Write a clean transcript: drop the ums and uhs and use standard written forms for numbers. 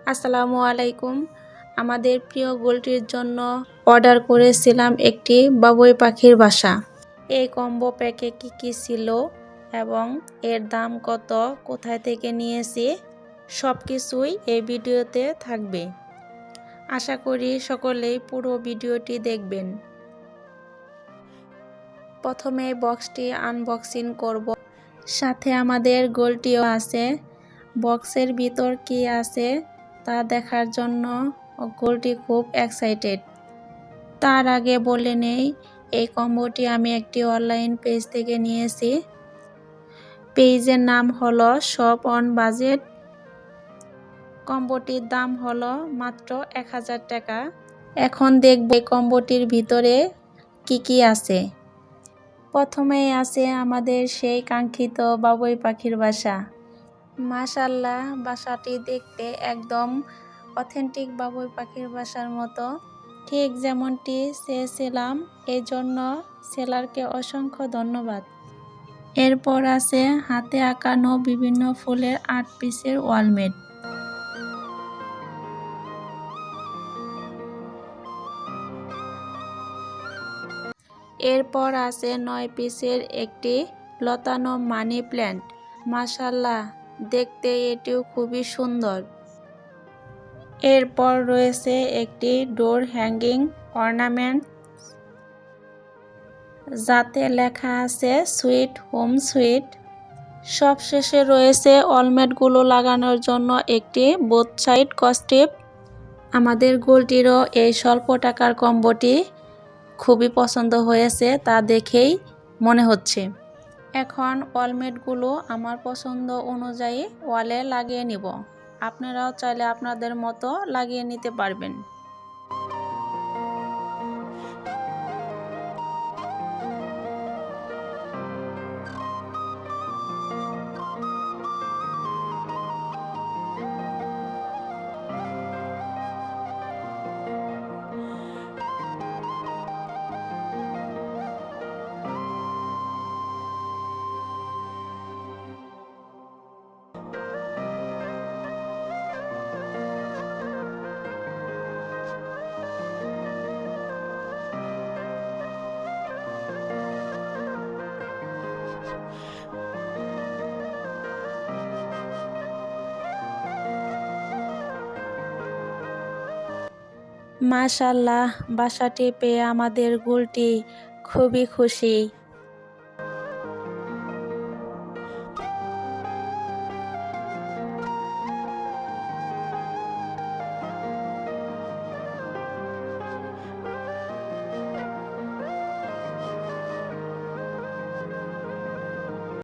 আসসালামু আলাইকুম। আমাদের প্রিয় গোলটির জন্য অর্ডার করেছিলাম একটি বাবুই পাখির বাসা। এই কম্বো প্যাকে কি ছিল এবং এর দাম কত, কোথায় থেকে নিয়েছি, সব কিছুই এই ভিডিওতে থাকবে। আশা করি সকলেই পুরো ভিডিওটি দেখবেন। প্রথমে বক্সটি আনবক্সিং করব, সাথে আমাদের গোলটিও আছে। বক্সের ভিতর কি আছে তা দেখার জন্য গোলটি খুব এক্সাইটেড। তার আগে বলে নেই, এই কম্বোটি আমি একটি অনলাইন পেজ থেকে নিয়েছি। পেজের নাম হলো শপ অন বাজেট। কম্বোটির দাম হলো মাত্র 1000 টাকা। এখন দেখব এই কম্বোটির ভিতরে কি আছে। প্রথমেই আছে আমাদের সেই কাঙ্ক্ষিত বাবুই পাখির বাসা। মাশাআল্লাহ, বাসাটি দেখতে একদম অথেন্টিক বাবুই পাখির বাসার মতো, ঠিক যেমনটি চেয়েছিলাম। এই জন্য সেলারকে অসংখ্য ধন্যবাদ। এরপর আছে হাতে আঁকানো বিভিন্ন ফুলের 8 পিসের ওয়ালমেট। এরপর আছে 9 পিসের একটি লতানো মানি প্ল্যান্ট। মাশাআল্লাহ, দেখতে এটিও খুবই সুন্দর। এরপর রয়েছে একটি ডোর হ্যাঙ্গিং অর্নামেন্ট, যাতে লেখা আছে সুইট হোম সুইট। সবশেষে রয়েছে অলমেটগুলো লাগানোর জন্য একটি বোথ সাইড কস্টিপ। আমাদের গোলটিরও এই স্বল্প টাকার কম্বোটি খুবই পছন্দ হয়েছে, তা দেখেই মনে হচ্ছে। এখন অলমেটগুলো আমার পছন্দ অনুযায়ী ওয়ালে লাগিয়ে নিব। আপনারাও চাইলে আপনাদের মতো লাগিয়ে নিতে পারবেন। মাশাআল্লাহ, বাসাটি পেয়ে আমাদের গোলটি খুবই খুশি।